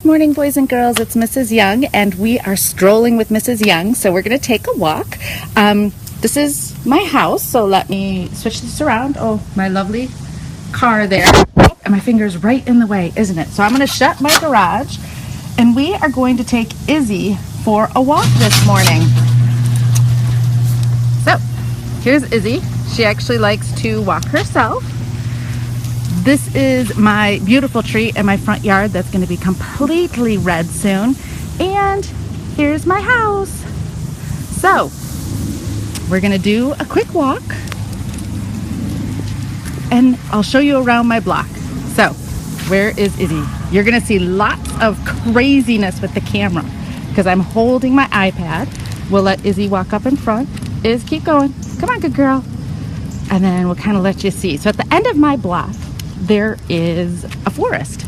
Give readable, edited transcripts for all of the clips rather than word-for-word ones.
Morning, boys and girls. It's Mrs. Young, and we are strolling with Mrs. Young. So we're going to take a walk. This is my house, so let me switch this around. Oh, my lovely car there. And my finger's right in the way, isn't it? So I'm going to shut my garage, and we are going to take Izzy for a walk this morning. So here's Izzy. She actually likes to walk herself. This is my beautiful tree in my front yard that's going to be completely red soon. And here's my house. So we're going to do a quick walk and I'll show you around my block. So where is Izzy? You're going to see lots of craziness with the camera because I'm holding my iPad. We'll let Izzy walk up in front. Iz, keep going. Come on, good girl. And then we'll kind of let you see. So at the end of my block, there is a forest,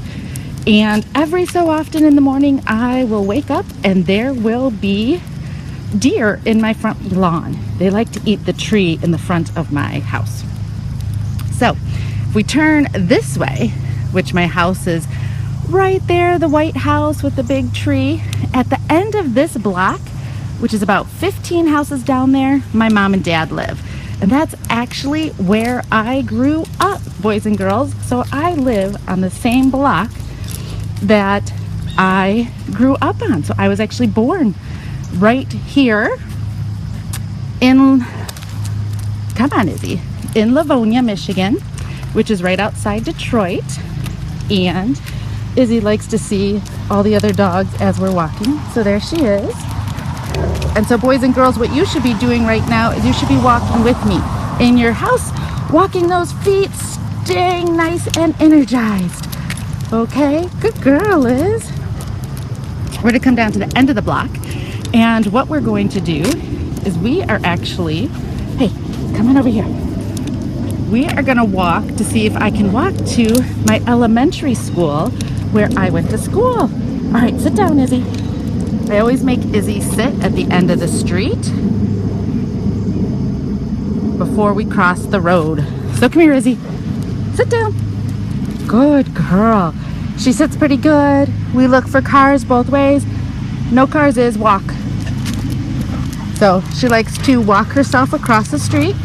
and every so often in the morning I will wake up and there will be deer in my front lawn. They like to eat the tree in the front of my house. So if we turn this way, which my house is right there, the white house with the big tree, at the end of this block, which is about 15 houses down there, my mom and dad live. And that's actually where I grew up, boys and girls. So I live on the same block that I grew up on. So I was actually born right here in, come on Izzy, in Livonia, Michigan, which is right outside Detroit. And Izzy likes to see all the other dogs as we're walking. So there she is. And so boys and girls, what you should be doing right now is you should be walking with me in your house, walking those feet, staying nice and energized. Okay, good girl, Liz. We're going to come down to the end of the block, and what we're going to do is we are actually, hey, come on over here. We are going to walk to see if I can walk to my elementary school where I went to school. All right, sit down, Izzy. I always make Izzy sit at the end of the street before we cross the road. So come here, Izzy. Sit down. Good girl. She sits pretty good. We look for cars both ways. No cars is walk. So she likes to walk herself across the street.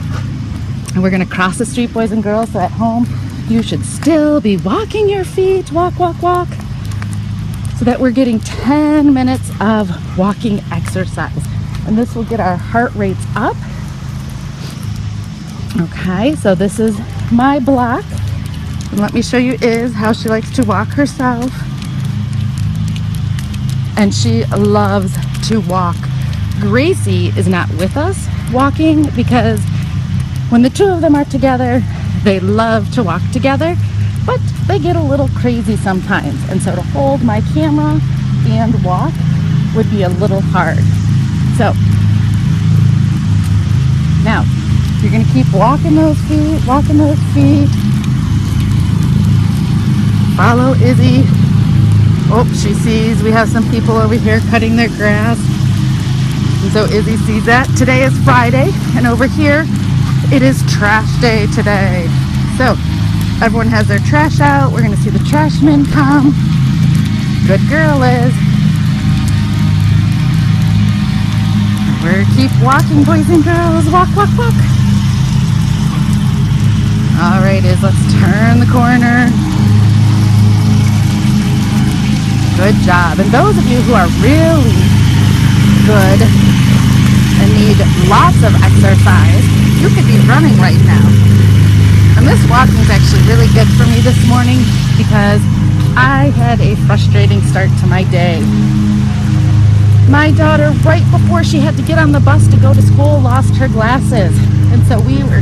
And we're going to cross the street, boys and girls. So at home, you should still be walking your feet. Walk, walk, walk. So that we're getting 10 minutes of walking exercise. And this will get our heart rates up. Okay, so this is my block. And let me show you how she likes to walk herself. And she loves to walk. Gracie is not with us walking because when the two of them are together, they love to walk together. But they get a little crazy sometimes, and so to hold my camera and walk would be a little hard. So now you're going to keep walking those feet, Follow Izzy. Oh, she sees we have some people over here cutting their grass, and so Izzy sees that. Today is Friday, and over here it is trash day today. So everyone has their trash out. We're going to see the trash men come. Good girl, Liz. We're keep walking, boys and girls. Walk, walk, walk. All right, Liz, let's turn the corner. Good job. And those of you who are really good and need lots of exercise, you could be running right now. And this walking is actually really good for me this morning because I had a frustrating start to my day. My daughter, right before she had to get on the bus to go to school, lost her glasses. And so we were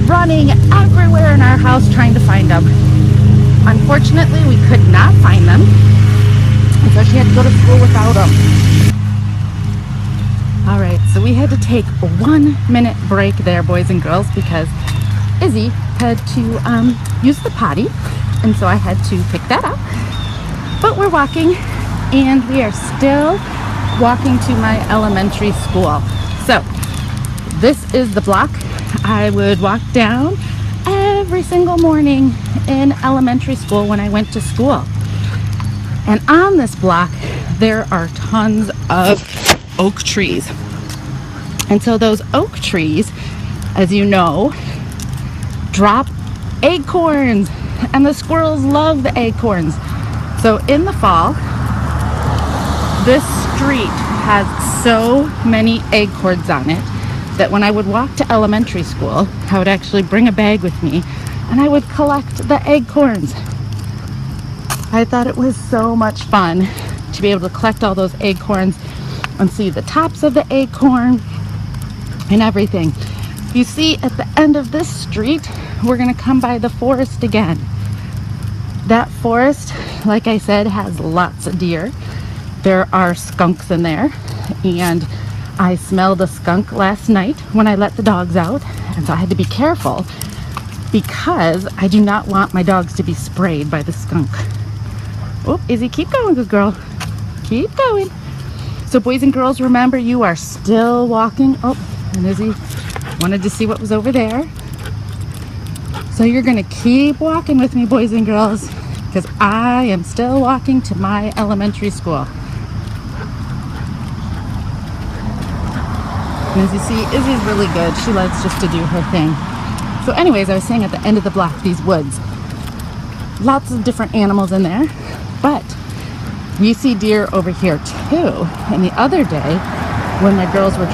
running everywhere in our house trying to find them. Unfortunately, we could not find them. And so she had to go to school without them. All right, so we had to take a 1-minute break there, boys and girls, because Izzy had to use the potty, and so I had to pick that up. But we're walking, and we are still walking to my elementary school. So this is the block I would walk down every single morning in elementary school when I went to school. And on this block, there are tons of oak trees. And so those oak trees, as you know, drop acorns, and the squirrels love the acorns. So in the fall, this street has so many acorns on it that when I would walk to elementary school, I would actually bring a bag with me and I would collect the acorns. I thought it was so much fun to be able to collect all those acorns and see the tops of the acorn and everything. You see, at the end of this street, we're gonna come by the forest again. That forest, like I said, has lots of deer. There are skunks in there, and I smelled a skunk last night when I let the dogs out, and so I had to be careful because I do not want my dogs to be sprayed by the skunk. Oh, Izzy, keep going, good girl. Keep going. So boys and girls, remember, you are still walking. Oh, and Izzy wanted to see what was over there. So you're gonna keep walking with me, boys and girls, because I am still walking to my elementary school. And as you see, Izzy's really good. She likes just to do her thing. So anyways, I was saying at the end of the block, these woods, lots of different animals in there, but we see deer over here too. And the other day, when my girls were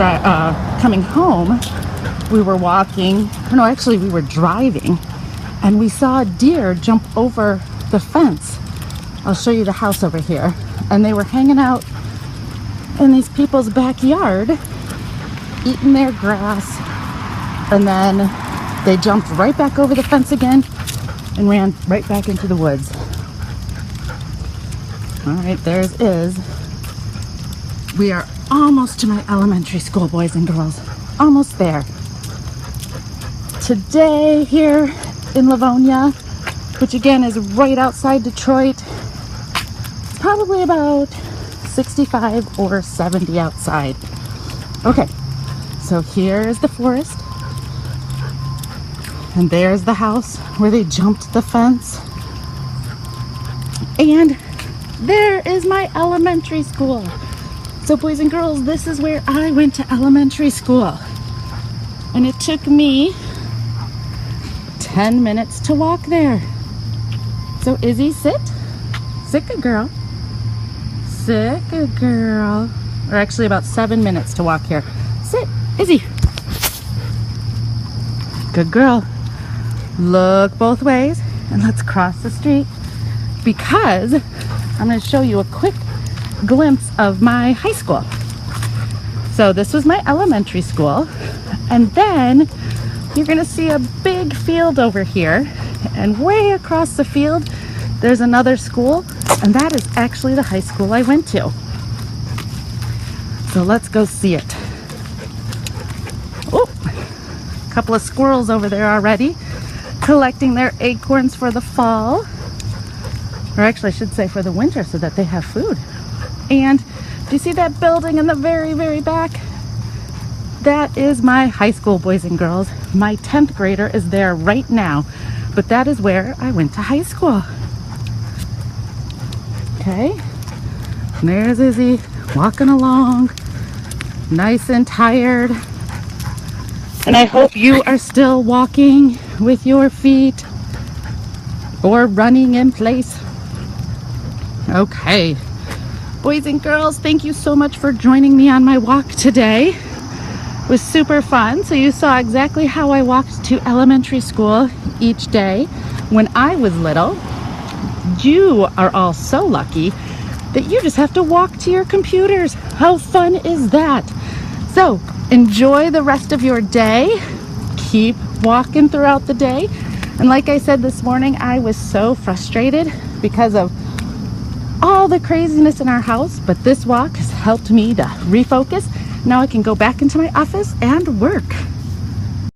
coming home, we were walking, no, actually we were driving, and we saw a deer jump over the fence. I'll show you the house over here. And they were hanging out in these people's backyard, eating their grass, and then they jumped right back over the fence again and ran right back into the woods. All right, there's Iz. We are almost to my elementary school, boys and girls. Almost there. Today here in Livonia, which again is right outside Detroit, it's probably about 65 or 70 outside. Okay, so here is the forest, and there's the house where they jumped the fence, and there is my elementary school. So boys and girls, this is where I went to elementary school, and it took me 10 minutes to walk there. So Izzy, sit. Sit, good girl. Sit, good girl. Or actually about 7 minutes to walk here. Sit, Izzy. Good girl. Look both ways and let's cross the street, because I'm going to show you a quick glimpse of my high school. So this was my elementary school, and then you're going to see a big field over here, and way across the field there's another school, and that is actually the high school I went to. So let's go see it. Oh, a couple of squirrels over there already collecting their acorns for the fall, or actually I should say for the winter, so that they have food. And do you see that building in the very, very back? That is my high school, boys and girls. My 10th grader is there right now, but that is where I went to high school. Okay, and there's Izzy walking along, nice and tired. And I hope you are still walking with your feet or running in place. Okay, boys and girls, thank you so much for joining me on my walk today. It was super fun. So you saw exactly how I walked to elementary school each day when I was little. You are all so lucky that you just have to walk to your computers. How fun is that? So enjoy the rest of your day. Keep walking throughout the day. And like I said this morning, I was so frustrated because of all the craziness in our house, but this walk has helped me to refocus. Now I can go back into my office and work.